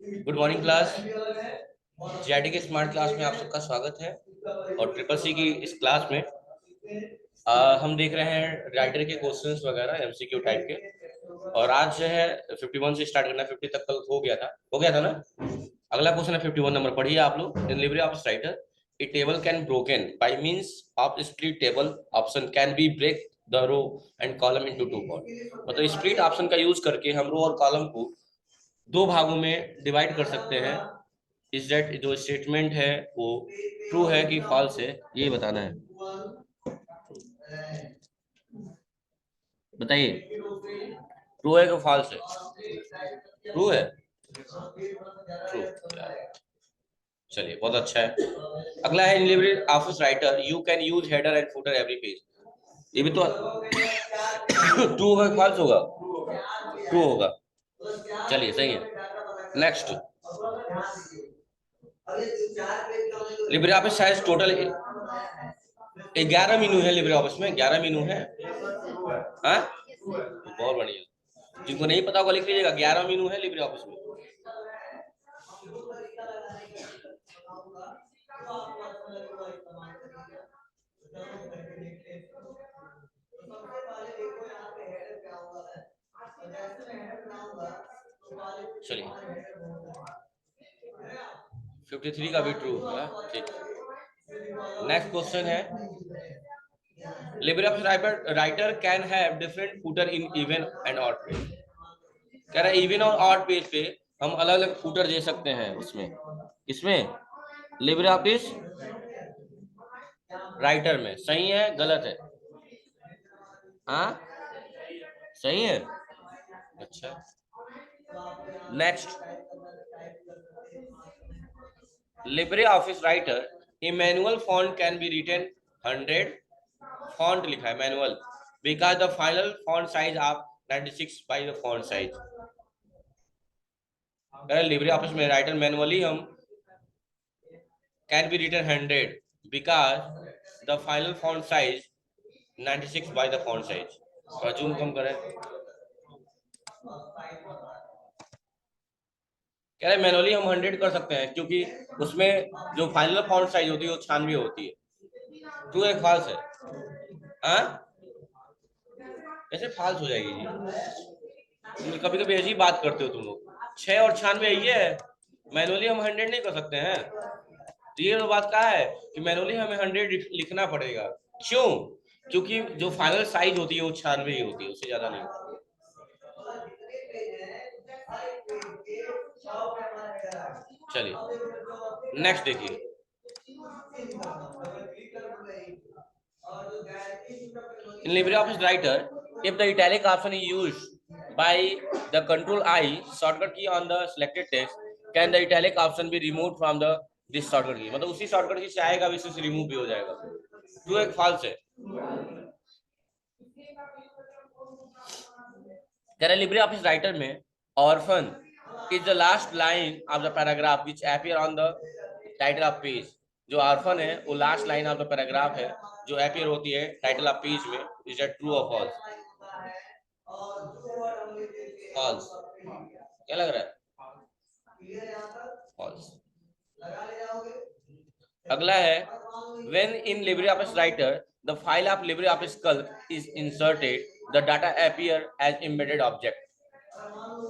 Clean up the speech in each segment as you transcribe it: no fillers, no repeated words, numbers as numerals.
Good morning class. GIT के smart class में आप सबका स्वागत है। और ट्रिपल सी की इस क्लास में हम देख रहे हैं राइटर के क्वेश्चंस वगैरह एमसीक्यू टाइप के। और आज जो है 51 से स्टार्ट करना, 50 तक कल हो गया था ना। अगला क्वेश्चन है 51 नंबर, पढ़िए आप लोग। In LibreOffice writer a table can broken by means of split table option can be break the row and column into two part. मतलब स्प्लिट ऑप्शन का यूज करके हम रो और कॉलम को दो भागों में डिवाइड कर सकते हैं। इस दैट जो स्टेटमेंट है वो ट्रू है कि फॉल्स है, ये बताना है। बताइए, ट्रू है कि फॉल्स है? ट्रू है। ट्रू। चलिए, बहुत अच्छा है। अगला है in LibreOffice Writer you can use header and footer every page. ये भी तो ट्रू होगा कि फॉल्स होगा? ट्रू होगा। चलिए, सही है। Next, Libre office size total 11 menu है। लिब्रे ऑफिस में 11 मीनू है। हाँ, बहुत बढ़िया। जिनको नहीं पता होगा लिख लीजिएगा, 11 मीनू है लिब्रे ऑफिस में। चलिए, 53 का भी ट्रू होगा। ठीक। नेक्स्ट क्वेश्चन है, Libre writer can have different footer in even and odd page. कह रहा है इवन और ऑड पेज पे हम अलग अलग फुटर दे सकते हैं। उसमें इसमें लिब्रे ऑफिस राइटर में सही है गलत है? हाँ, सही है। अच्छा, next, Libre Office writer a manual font can be written 100 font लिखा है manual because the final font size of 96 by the font size. Libre Office में राइटर मैनुअली हम can be written 100 because the final font size 96 by the font size. थोड़ा zoom कम करें। कह रहे manually हम 100 कर सकते हैं क्योंकि उसमें जो फाइनल फॉन्ट साइज होती है वो 96 होती है। ट्रू है फॉल्स है? हाँ, कैसे फॉल्स हो जाएगी जी? कभी कभी ऐसी बात करते हो तुम लोग। 6 और 96 यही है। मैनुअली हम 100 नहीं कर सकते हैं। तो ये तो बात कहा है कि मैनुअली हमें 100 लिखना पड़ेगा। क्यों? क्योंकि जो फाइनल साइज होती है वो 96 ही होती है, उससे ज्यादा नहीं होती। चलिए, नेक्स्ट देखिए, in LibreOffice Writer, if the italic option is used by the Control I shortcut key on the selected text, can the italic option be removed from the this shortcut key? मतलब उसी shortcut की से आएगा, इससे से remove भी हो जाएगा। ट्रू है फॉल्स है? कह रहे LibreOffice राइटर में orphan is the last line of the paragraph which appear on the title of page. जो ऑर्फन है वो last line of the paragraph है जो अपीयर होती है टाइटल ऑफ पेज में। इज दैट ट्रू और फॉल्स? फॉल्स। क्या लग रहा है? फॉल्स। अगला है, when in LibreOffice Writer the file of LibreOffice Calc is inserted, the data appear as embedded object.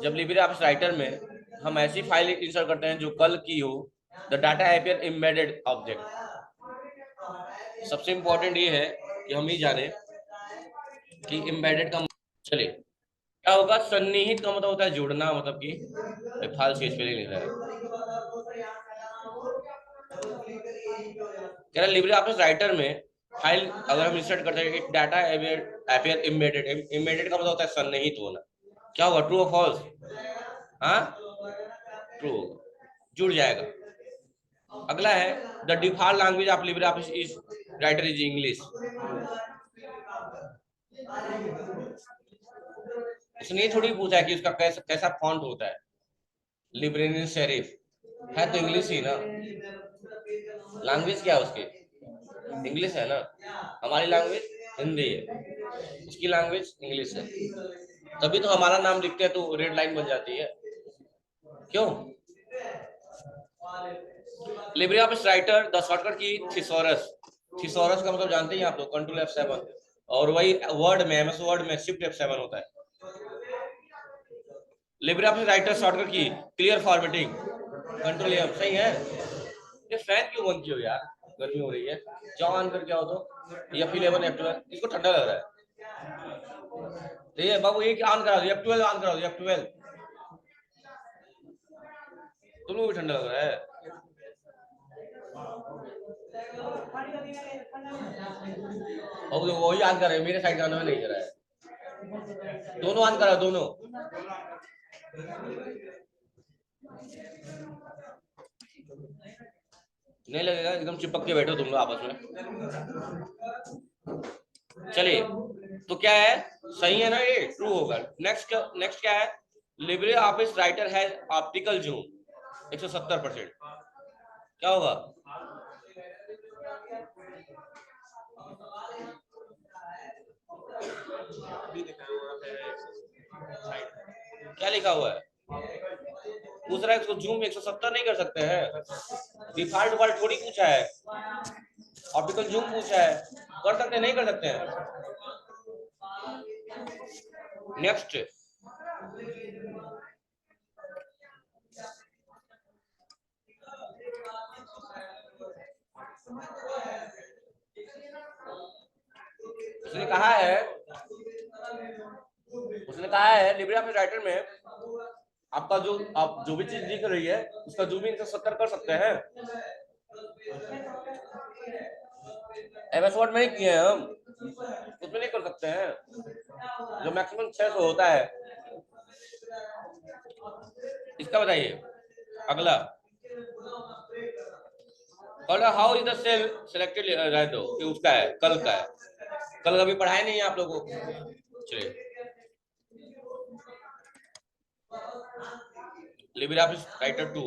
जब LibreOffice राइटर में हम ऐसी फाइल इंसर्ट करते हैं जो कल की हो, the data appear embedded object। सबसे इंपॉर्टेंट ये है कि हम ही जाने कि embedded का, चलिए क्या होगा? सन्निहित का मतलब होता है जुड़ना, मतलब कि फाल्स की स्पेलिंग लिख रहा है। कह रहा लिब्रे ऑफिस राइटर में फाइल अगर हम इंसर्ट करते हैं डाटा अपीयर एम्बेडेड। एम्बेडेड का मतलब होता है सन्निहित होना। क्या होगा? ट्रू और फॉल्स? हाँ, ट्रू होगा, जुड़ जाएगा। अगला है, the default language of Libre office is writer is English. इसने थोड़ी पूछा है कि उसका कैसा फॉन्ट होता है। लिब्रेनियन सेरिफ है तो इंग्लिश ही ना। लैंग्वेज क्या है उसकी? इंग्लिश है ना। हमारी लैंग्वेज हिंदी है, उसकी लैंग्वेज इंग्लिश है। तभी तो हमारा नाम लिखते हैं तो रेड लाइन बन जाती है। क्यों? Libre Office writer the shortcut की थिसॉरस। थिसॉरस का मतलब जानते हैं आप लोग, कंट्रोल F7, और वही वर्ड में, एमएस वर्ड में शिफ्ट F7 होता है। लिब्रे ऑफिस राइटर शॉर्टकट की क्लियर फॉर्मेटिंग, कंट्रोल M, सही है। ये फैन क्यों बंद किया यार, गर्मी हो रही है, जाओ ऑन करके आओ तो। F11 F12, इसको ठंडा लग रहा है, तो ये बाबू ये ऑन करा दो, F12 ऑन करा दो, F12, तुम लोग भी ठंडा लग रहा है। और वही ऑन कर रहे हैं, मेरे साइड का नहीं कर रहा है, दोनों ऑन करा, दोनों। नहीं लगेगा, एकदम चिपक के बैठो तुम लोग आपस में। चलिए, तो क्या है, सही है ना, ये ट्रू होगा। नेक्स्ट नेक्स्ट क्या है, लिब्रे ऑफिस राइटर है ऑप्टिकल जूम 170%, क्या होगा? क्या लिखा हुआ है? पूछ रहा है इसको जूम 170 नहीं कर सकते हैं, डिफॉल्ट वर्ड थोड़ी पूछा है, ऑप्टिकल जूम पूछा है, कर सकते हैं नहीं कर सकते हैं। नेक्स्ट, उसने कहा है लिब्रे ऑफिस राइटर में आपका जो आप जो भी चीज दिख रही है उसका जूमिंग 170 कर सकते हैं। एमएस वर्ड में ही किए हैं हम, उसमें नहीं कर सकते हैं, जो मैक्सिमम 600 होता है। इसका बताइए अगला, how is the cell selected, रह दो कि उसका है, कल का है, कल कभी पढ़ाया नहीं है आप लोगों को। चलिए, लिब्रे ऑफिस राइटर 2,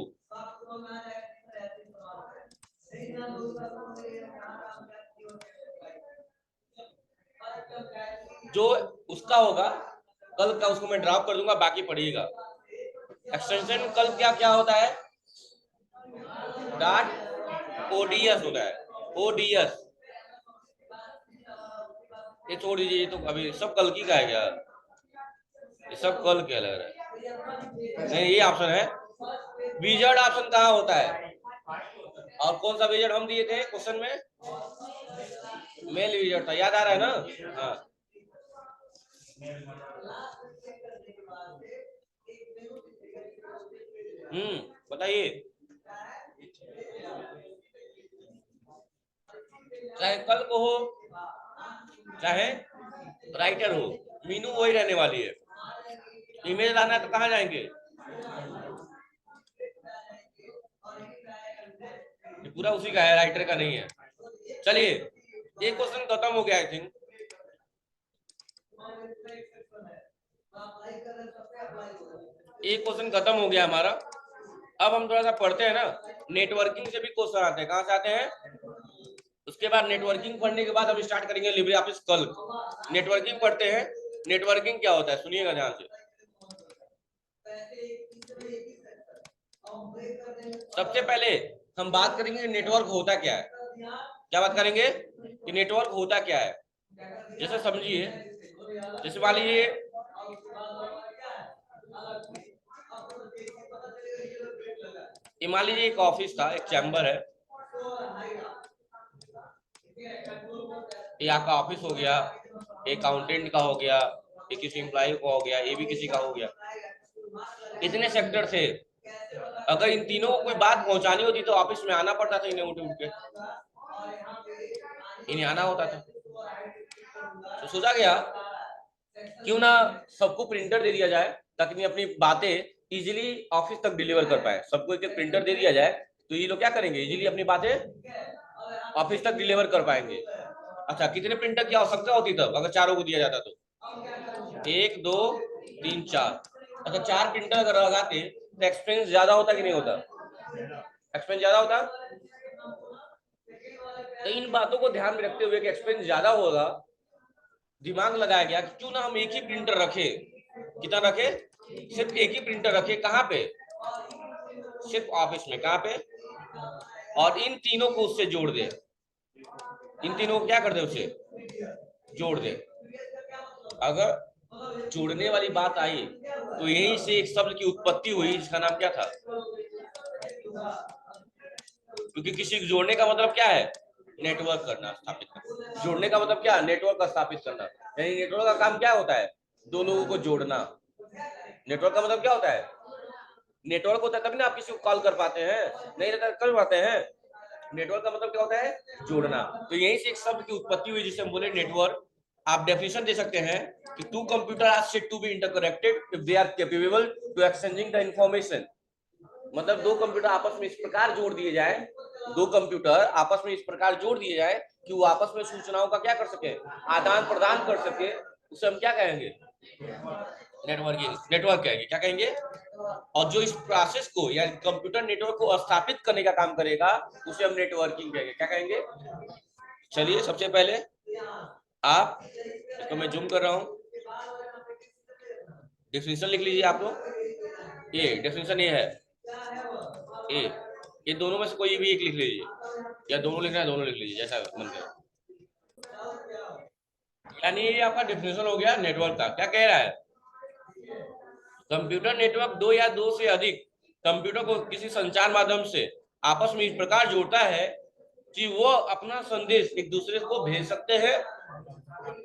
जो उसका होगा कल का उसको मैं ड्रॉप कर दूंगा, बाकी पढ़िएगा। एक्सटेंशन कल क्या क्या होता है, डॉट ओडीएस होता है, ओडीएस, ये छोड़ दीजिए, ये तो अभी सब कल की का है क्या, ये सब कल क्या लग रहा है, नहीं ये ऑप्शन है। विजर्ड ऑप्शन कहाँ होता है, और कौन सा विजर्ड हम दिए थे क्वेश्चन में, मेल विजर्ड था, याद आ रहा है ना? हाँ, बताइए, चाहे कल को हो चाहे राइटर हो, मीनू वही रहने वाली है। इमेज लाना है तो कहाँ जाएंगे, ये पूरा उसी का है, राइटर का नहीं है। चलिए, ये क्वेश्चन खत्म हो गया आई थिंक। एक क्वेश्चन खत्म हो गया हमारा। अब हम थोड़ा सा पढ़ते हैं ना, नेटवर्किंग से भी क्वेश्चन आते हैं, कहाँ से आते हैं? उसके बाद नेटवर्किंग पढ़ने के बाद हम स्टार्ट करेंगे लिब्रे ऑफिस कल। नेटवर्किंग पढ़ते हैं, नेटवर्किंग क्या होता है सुनिएगा ध्यान से। सबसे पहले हम बात करेंगे नेटवर्क होता क्या है, क्या बात करेंगे कि नेटवर्क होता क्या है। जैसे समझिए, जैसे मान लीजिए मान लीजिए एक ऑफिस था, एक चैम्बर है, ये आपका ऑफिस हो गया, एक अकाउंटेंट का हो गया, एक किसी एम्प्लॉय का हो गया, ये भी किसी का हो गया, इतने सेक्टर थे। अगर इन तीनों को कोई बात पहुंचानी होती तो ऑफिस में आना पड़ता था, इन्हें उठ के इन्हें आना होता था। तो सोचा गया क्यों ना सबको प्रिंटर दे दिया जाए ताकि अपनी बातें इजीली ऑफिस तक डिलीवर कर पाए। सबको एक प्रिंटर दे दिया जाए तो ये लोग क्या करेंगे, इजीली अपनी बातें ऑफिस तक डिलीवर कर पाएंगे। अच्छा, कितने प्रिंटर की आवश्यकता होती तब अगर चारों को दिया जाता तो? 1 2 3 4। अच्छा, 4 प्रिंटर अगर लगाते तो एक्सपेंस ज्यादा होता कि नहीं होता? एक्सपेंस ज्यादा होता। तो इन बातों को ध्यान में रखते हुए कि एक्सपेंस ज्यादा होगा, दिमाग लगाया गया कि क्यों ना हम एक ही प्रिंटर रखे। कितना रखे? सिर्फ एक ही प्रिंटर रखे। कहाँ पे? सिर्फ ऑफिस में। कहाँ पे? और इन तीनों को उससे जोड़ दे, इन तीनों को क्या कर दे, उसे जोड़ दे। अगर जोड़ने वाली बात आई तो यहीं से एक शब्द की उत्पत्ति हुई जिसका नाम क्या था, क्योंकि किसी को जोड़ने का मतलब क्या है, नेटवर्क करना, स्थापित करना। जोड़ने का मतलब क्या है, नेटवर्क का स्थापित करना। यानी नेटवर्क का काम क्या होता है, दो लोगों को जोड़ना। नेटवर्क का मतलब क्या होता है, नेटवर्क होता है तभी ना आप किसी को कॉल कर पाते हैं, नहीं रहता कर पाते हैं। नेटवर्क का मतलब क्या होता है, जोड़ना। तो यहीं से एक शब्द की उत्पत्ति हुई जिसे हम बोले नेटवर्क। आप डेफिनेशन दे सकते हैं कि two computer are said to be interconnected if they are capable to exchanging the information. मतलब दो कंप्यूटर आपस में इस प्रकार जोड़ दिए जाए, दो कंप्यूटर आपस में इस प्रकार जोड़ दिए जाए कि वो आपस में सूचनाओं का क्या कर सके, आदान प्रदान कर सके। उसे हम क्या कहेंगे, नेटवर्किंग, नेटवर्क कहेंगे, क्या कहेंगे। और जो इस प्रोसेस को या कंप्यूटर नेटवर्क को स्थापित करने का काम करेगा उसे हम नेटवर्किंग कहेंगे, क्या कहेंगे। चलिए सबसे पहले आप इसको मैं जूम कर रहा हूं, डेफिनेशन लिख लीजिए आप लोग। ये डेफिनेशन ये है, ये दोनों में से कोई भी एक लिख लीजिए, या दोनों लिखना है दोनों लिख लीजिए, जैसा मन करे। यानी ये आपका डेफिनेशन हो गया नेटवर्क का। क्या कह रहा है, कंप्यूटर नेटवर्क दो या दो से अधिक कंप्यूटर को किसी संचार माध्यम से आपस में इस प्रकार जोड़ता है कि वो अपना संदेश एक दूसरे को भेज सकते हैं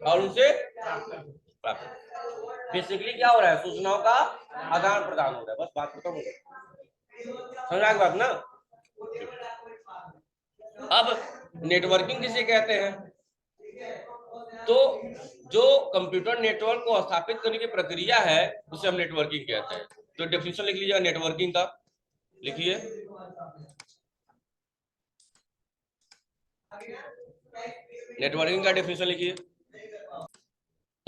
और उनसे बेसिकली क्या हो रहा है, सूचनाओं का आदान प्रदान हो रहा है। बस बात खत्म हो गई, समझ आ गई बात ना। अब नेटवर्किंग किसे कहते हैं, तो जो कंप्यूटर नेटवर्क को स्थापित करने की प्रक्रिया है उसे हम नेटवर्किंग कहते हैं। तो डेफिनेशन लिख लीजिएगा नेटवर्किंग का, लिखिए। नेटवर्किंग का डेफिनेशन लिखिए।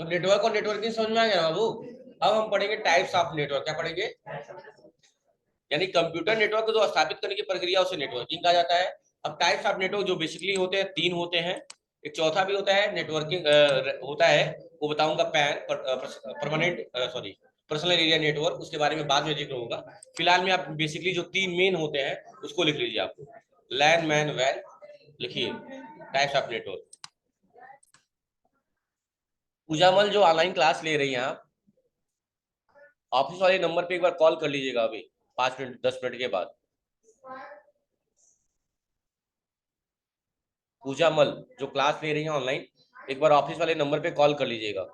तो नेटवर्क और नेटवर्किंग समझ में आ गया बाबू। अब हम पढ़ेंगे टाइप्स ऑफ नेटवर्क। क्या पढ़ेंगे, यानी कंप्यूटर नेटवर्क को जो स्थापित करने की प्रक्रिया उसे नेटवर्किंग कहा जाता है। अब टाइप्स ऑफ नेटवर्क जो बेसिकली होते हैं, तीन होते हैं। एक चौथा भी होता है, नेटवर्किंग होता है, वो बताऊंगा, pan permanent sorry personal area network, उसके बारे में बाद में जिक्र होगा। फिलहाल में आप बेसिकली जो तीन मेन होते हैं उसको लिख लीजिए आपको, लैन मैन वैन, लिखिए टाइप्स ऑफ नेटवर्क। पूजामल जो ऑनलाइन क्लास ले रही हैं आप, ऑफिस वाले नंबर पे एक बार कॉल कर लीजिएगा अभी 5 मिनट 10 मिनट के बाद। पूजामल जो क्लास ले रही है ऑनलाइन, एक बार ऑफिस वाले नंबर पे कॉल कर लीजिएगा।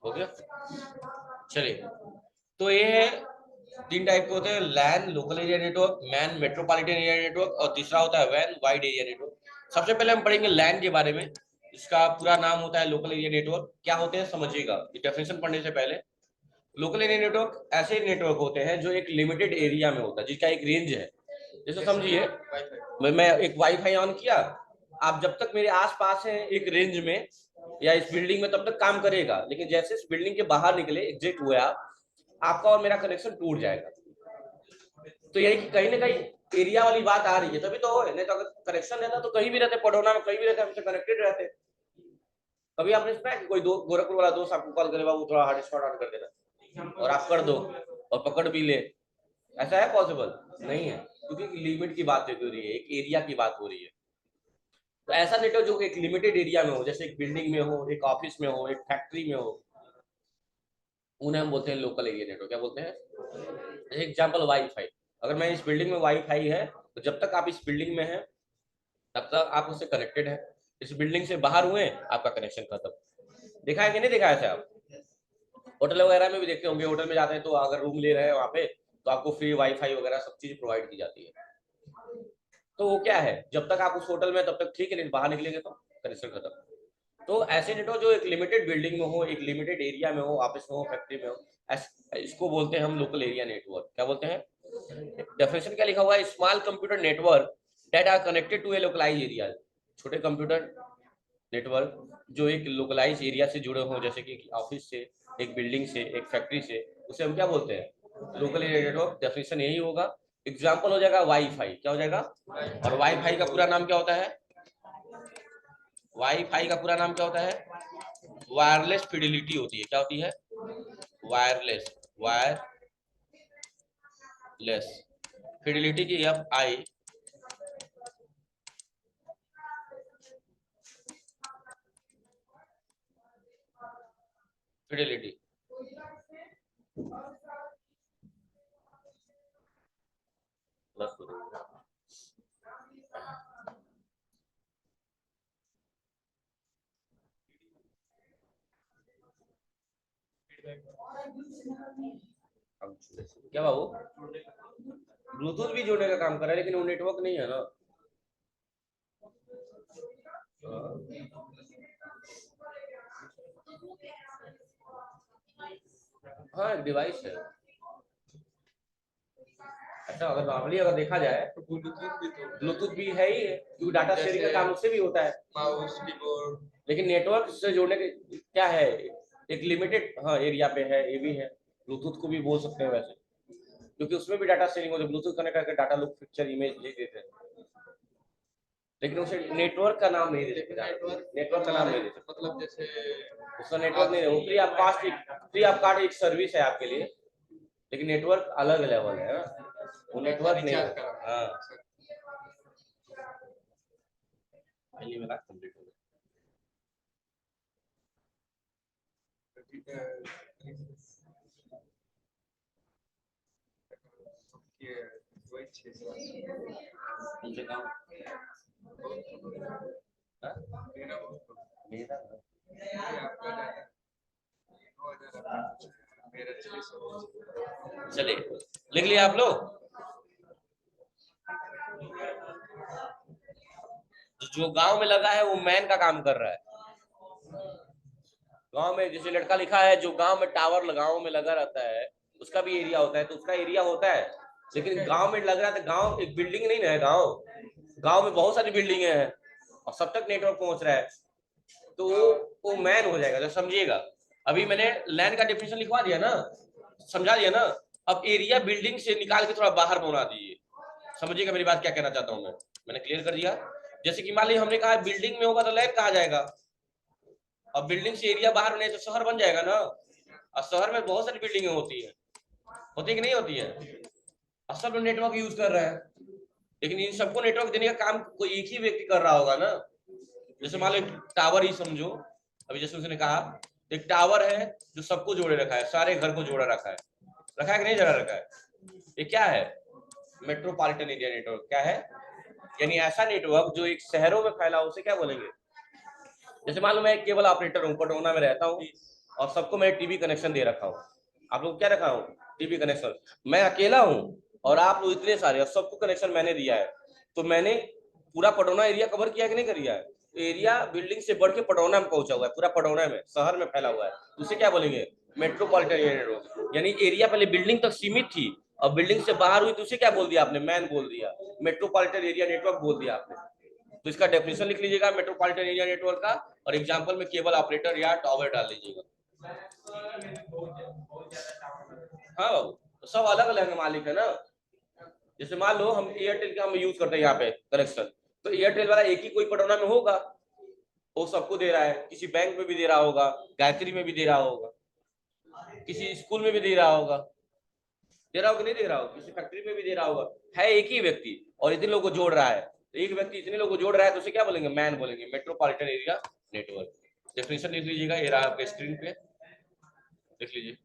हो गया, चलिए। तो ये है तीन टाइप के होते हैं, LAN local area network, MAN metropolitan area network, और तीसरा होता है वैन वाइड एरिया नेटवर्क। सबसे पहले हम पढ़ेंगे लैन के बारे में। इसका पूरा नाम होता है लोकल एरिया नेटवर्क। क्या होते हैं समझिएगा डेफिनेशन पढ़ने से पहले। लोकल एरिया नेटवर्क ऐसे नेटवर्क होते हैं जो एक लिमिटेड एरिया में होता है, जिसका एक रेंज है। जैसे समझिए, मैं एक वाईफाई ऑन किया, आप जब तक मेरे आसपास हैं एक रेंज में या इस बिल्डिंग में तब तक काम करेगा, लेकिन जैसे इस बिल्डिंग के बाहर निकले, एग्जिट हुए आप, आपका और मेरा कनेक्शन टूट जाएगा। तो यही कि कहीं ना कहीं एरिया वाली बात आ रही है, तभी तो नहीं तो अगर कनेक्शन रहता तो कहीं भी रहते, पढ़ोना में कहीं भी रहते, हमसे कनेक्टेड रहते। कभी आपने सुना है कि कोई गोरखपुर वाला दोस्त आपको कॉल करे, बाबू थोड़ा हॉटस्पॉट ऑन कर देना, और आप कर दो और पकड़ भी ले, ऐसा है पॉसिबल? नहीं है, क्योंकि लिमिट की बात हो रही है, एक एरिया की बात हो रही है। तो ऐसा नेटवर्क जो एक लिमिटेड एरिया में हो, जैसे एक बिल्डिंग में हो, एक ऑफिस में हो, एक फैक्ट्री में हो, उन्हें हम बोलते हैं लोकल एरिया नेटवर्क। क्या बोलते हैं? Example wifi. अगर मैं इस बिल्डिंग में वाईफाई है, तो जब तक आप इस बिल्डिंग में हैं तब तक आप उससे कनेक्टेड है। इस बिल्डिंग से बाहर हुए आपका कनेक्शन खत्म। देखा है कि नहीं देखा है? ऐसा आप होटल वगैरह में भी देखते होंगे, होटल में जाते हैं तो अगर रूम ले रहे हैं वहाँ पे, तो आपको फ्री वाईफाई वगैरह सब चीज प्रोवाइड की जाती है। तो वो क्या है, जब तक आप उस होटल में तब तक ठीक है, नहीं बाहर निकलेंगे तो कनेक्शन खत्म। तो ऐसे नेटवर्क जो एक लिमिटेड बिल्डिंग में हो, एक लिमिटेड एरिया में हो, ऑफिस में हो, फैक्ट्री में हो, इसको बोलते हैं हम लोकल एरिया नेटवर्क। क्या बोलते हैं? डेफिनेशन क्या लिखा हुआ है? Small computer network that are connected to a localize area. छोटे कंप्यूटर नेटवर्क जो एक लोकलाइज एरिया से जुड़े हों, जैसे कि ऑफिस से, एक बिल्डिंग से, एक फैक्ट्री से, उसे हम क्या बोलते हैं? Local area network. डेफिनेशन यही होगा। एग्जाम्पल हो जाएगा वाईफाई। क्या हो जाएगा? और वाईफाई का पूरा नाम क्या होता है? वाईफाई का पूरा नाम क्या होता है? वायरलेस फिडिलिटी होती है। क्या होती है? वायरलेस। वायरलेस फिडिलिटी की एफ आई फिडिलिटी। क्या बाबू? ब्लूटूथ भी जोड़ने का काम कर रहा है, लेकिन वो नेटवर्क नहीं है ना। हाँ, एक डिवाइस है। अच्छा, अगर नॉर्मली अगर देखा जाए तो ब्लूटूथ भी है ही है, क्योंकि डाटा शेयरिंग का काम उससे भी होता है, माउस कीबोर्ड। लेकिन नेटवर्क से जोड़ने के क्या है, एक लिमिटेड हाँ एरिया पे है, ये भी है। ब्लूटूथ को भी बोल सकते हैं वैसे, क्योंकि उसमें भी डाटा शेयरिंग होती है। ब्लूटूथ कनेक्ट करके डाटा लोग पिक्चर इमेज ले देते हैं, लेकिन उसे नेटवर्क का नाम नहीं दे सकते। नेटवर्क का नाम नहीं दे सकते, मतलब जैसे उसका नेटवर्क नहीं है। वो फ्री ऑफ कॉस्ट एक सर्विस है आपके लिए, लेकिन नेटवर्क अलग लेवल है ना, वो नेटवर्क नहीं है। हाँ, पहली बात कंप्लीट हो चलिए, लिख लिया आप लोग? जो गांव में लगा है वो मैन का काम कर रहा है। गांव में जैसे लड़का लिखा है, जो गांव में टावर गांव में लगा रहता है, उसका भी एरिया होता है, तो उसका एरिया होता है। लेकिन गांव में लग रहा था, गांव एक बिल्डिंग नहीं ना है, गांव में बहुत सारी बिल्डिंगे हैं और सब तक नेटवर्क पहुंच रहा है, तो वो मैन हो जाएगा। तो समझिएगा, अभी मैंने लैंड का डेफिनेशन लिखवा दिया ना, समझा दिया ना। अब एरिया बिल्डिंग से निकाल के थोड़ा बाहर बना दीजिए, समझिएगा मेरी बात क्या कहना चाहता हूँ मैं। मैंने क्लियर कर दिया। जैसे कि मान लीजिए हमने कहा बिल्डिंग में होगा तो लैंड कहा जाएगा, अब बिल्डिंग से एरिया बाहर होने तो शहर बन जाएगा ना। और शहर में बहुत सारी बिल्डिंगें होती है, होती कि नहीं होती है? और सब लोग नेटवर्क यूज कर रहे हैं, लेकिन इन सबको नेटवर्क देने का काम कोई एक ही व्यक्ति कर रहा होगा ना। जैसे मान लो टावर ही समझो, अभी जैसे उसने कहा एक टावर है जो सबको जोड़े रखा है, सारे घर को जोड़ा रखा है, रखा है कि नहीं जोड़ा रखा है? ये क्या है? Metropolitan area network. क्या है? यानी ऐसा नेटवर्क जो एक शहरों में फैला, उसे क्या बोलेंगे? जैसे मान लो मैं एक केबल ऑपरेटर हूँ, पटौना में रहता हूँ और सबको मैं टीवी कनेक्शन दे रखा हूँ। आप लोग क्या रखा हूँ? TV connection. मैं अकेला हूँ और आप लोग इतने सारे, और सबको कनेक्शन मैंने दिया है, तो मैंने पूरा पटौना एरिया कवर किया कि नहीं किया है? एरिया बिल्डिंग से बढ़ के पटौना में पहुंचा हुआ है, पूरा पटौना में शहर में फैला हुआ है, उसे क्या बोलेंगे? Metropolitan area network. यानी एरिया पहले बिल्डिंग तक सीमित थी और बिल्डिंग से बाहर हुई तो उसे क्या बोल दिया आपने? मैन बोल दिया, मेट्रोपॉलिटन एरिया नेटवर्क बोल दिया आपने। तो इसका डेफिनेशन लिख लीजिएगा मेट्रोपॉलिटन एरिया नेटवर्क का, और एग्जांपल में केबल ऑपरेटर या टावर डाल लीजिएगा। हाँ बाबू, तो सब अलग अलग मालिक है ना। जैसे मान लो हम एयरटेल का हम यूज करते हैं यहाँ पे कनेक्शन, तो एयरटेल वाला एक ही कोई पटौना में होगा, वो सबको दे रहा है, किसी बैंक में भी दे रहा होगा, गायत्री में भी दे रहा होगा। किसी स्कूल में भी दे रहा होगा, दे रहा होगा नहीं दे रहा होगा, किसी फैक्ट्री में भी दे रहा होगा, है एक ही व्यक्ति और इतने लोगों को जोड़ रहा है, तो एक व्यक्ति इतने लोगों को जोड़ रहा है तो उसे क्या बोलेंगे, मैन बोलेंगे, मेट्रोपॉलिटन एरिया नेटवर्क। डेफिनेशन लिख लीजिएगा, ये रहा आपके स्क्रीन पे, देख लीजिए।